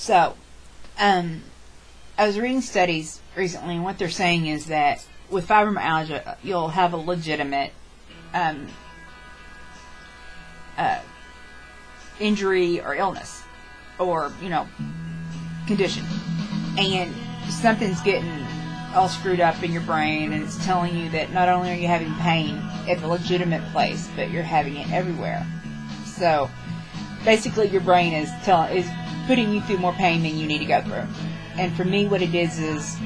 So, I was reading studies recently, and what they're saying is that with fibromyalgia, you'll have a legitimate injury or illness or, condition. And something's getting all screwed up in your brain, and it's telling you that not only are you having pain at the legitimate place, but you're having it everywhere. So, basically your brain is putting you through more pain than you need to go through. And for me, what it is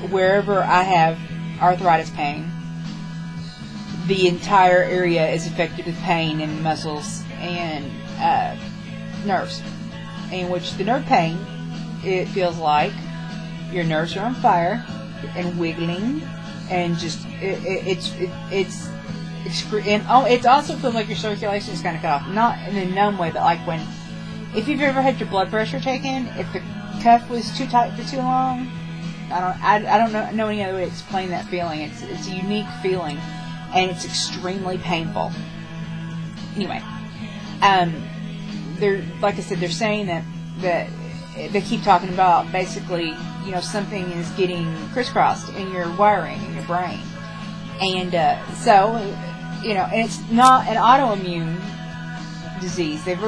wherever I have arthritis pain, the entire area is affected with pain in muscles and nerves. In which the nerve pain, it feels like your nerves are on fire and wiggling, and just it also feels like your circulation is kind of cut off. Not in a numb way, but like if you've ever had your blood pressure taken, if the cuff was too tight for too long. I don't know any other way to explain that feeling. It's a unique feeling, and it's extremely painful. Anyway, like I said, they're saying that they keep talking about basically, something is getting crisscrossed in your wiring in your brain, and and it's not an autoimmune disease. They've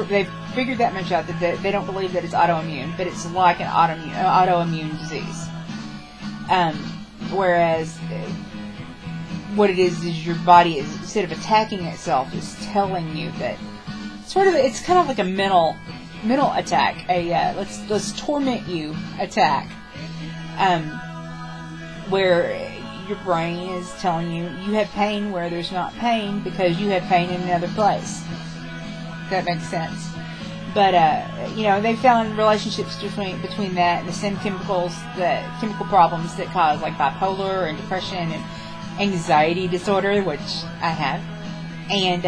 figured that much out, that they don't believe that it's autoimmune, but it's like an autoimmune disease. Whereas what it is your body is, instead of attacking itself, is telling you that it's kind of like a mental attack, let's torment you attack, where your brain is telling you have pain where there's not pain because you have pain in another place. If that makes sense. But they found relationships between that and the same chemical problems that cause like bipolar and depression and anxiety disorder, which I have, and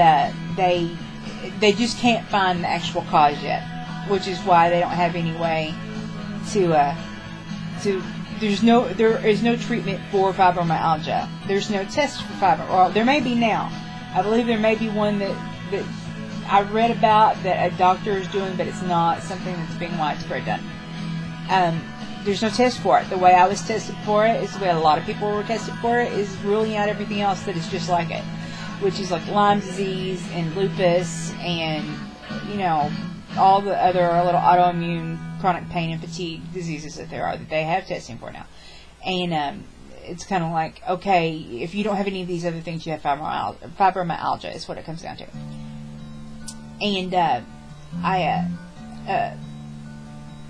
they just can't find the actual cause yet, which is why they don't have any way to there is no treatment for fibromyalgia. There's no test for fibromyalgia. Well, there may be now. I believe there may be one that I read about that a doctor is doing, but it's not something that's being widespread done. There's no test for it. The way I was tested for it is the way a lot of people were tested for it, is ruling out everything else that is just like it, which is like Lyme disease and lupus and, all the other little autoimmune chronic pain and fatigue diseases that there are that they have testing for now. And it's kind of like, okay, if you don't have any of these other things, you have fibromyalgia is what it comes down to. And I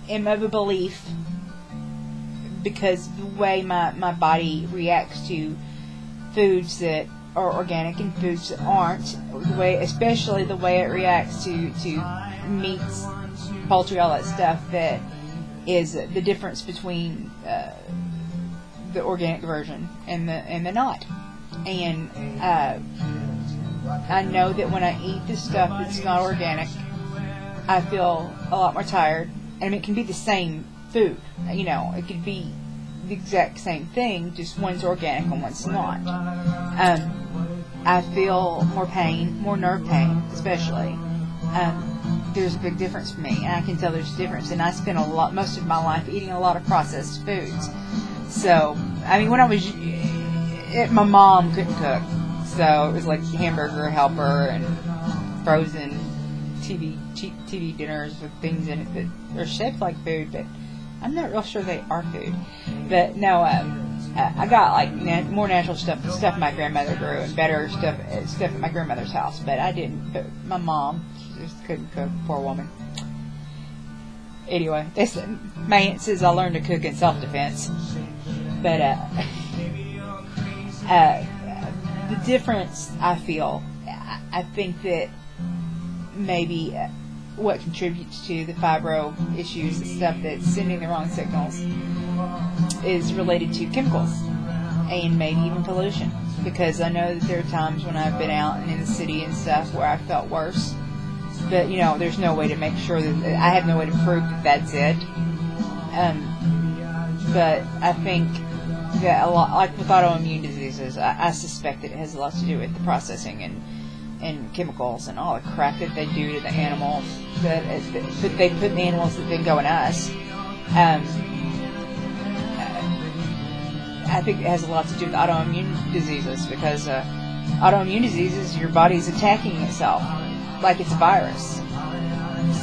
am of a belief, because the way my body reacts to foods that are organic and foods that aren't, especially the way it reacts to meats, poultry, all that stuff, that is the difference between the organic version and the not. And I know that when I eat this stuff that's not organic, I feel a lot more tired. And it can be the same food. It could be the exact same thing, just one's organic and one's not. I feel more pain, more nerve pain, especially. There's a big difference for me, and I can tell there's a difference. And I spent most of my life eating a lot of processed foods. So, when I was, my mom couldn't cook, so it was like hamburger helper and frozen cheap TV dinners with things in it that are shaped like food, but I'm not real sure they are food. But no, I got like more natural stuff my grandmother grew, and better stuff at my grandmother's house. But I didn't. But my mom, she just couldn't cook. Poor woman. Anyway, my aunt says I learned to cook in self-defense. But the difference I feel, I think that maybe what contributes to the fibro issues, the stuff that's sending the wrong signals, is related to chemicals and maybe even pollution. Because I know that there are times when I've been out and in the city and stuff where I felt worse, but there's no way to make sure that I have no way to prove that that's it. But I think that a lot, like with autoimmune diseases, I suspect that it has a lot to do with the processing and chemicals and all the crap that they do to the animals that they put in the animals that then go in us. I think it has a lot to do with autoimmune diseases, because autoimmune diseases, your body's attacking itself like it's a virus.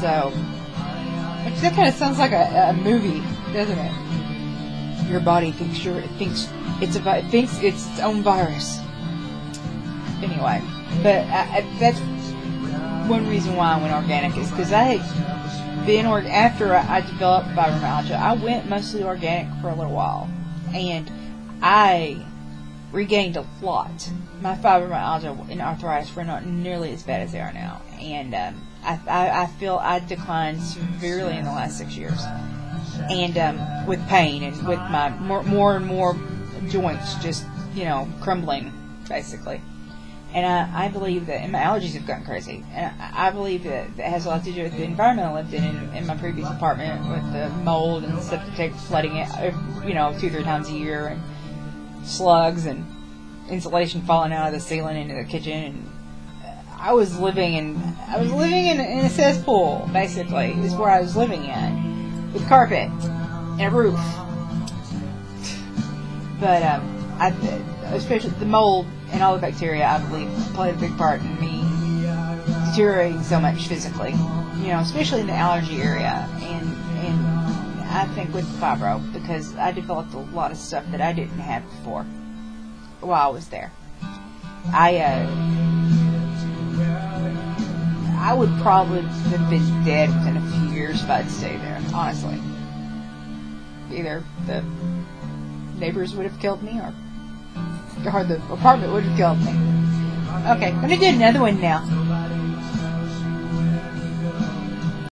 So, which that kind of sounds like a movie, doesn't it? Your body thinks it's its own virus. Anyway, but that's one reason why I went organic, is because I had been after I developed fibromyalgia. I went mostly organic for a little while, and I regained a lot. My fibromyalgia and arthritis were not nearly as bad as they are now, and I feel I declined severely in the last 6 years, and with pain and with my more and more joints just crumbling basically. And I believe that, and my allergies have gotten crazy, and I believe that has a lot to do with the environment I lived in my previous apartment, with the mold and septic tank flooding it 2-3 times a year, and slugs and insulation falling out of the ceiling into the kitchen, and I was living in a cesspool, basically, is where I was living in, with carpet and a roof. But especially the mold and all the bacteria, I believe, played a big part in me deteriorating so much physically, especially in the allergy area, and I think with fibro, because I developed a lot of stuff that I didn't have before while I was there. I would probably have been dead within a few years if I'd stayed there, honestly. Either the neighbors would have killed me, or the apartment would have killed me. Okay, I'm going to do another one now.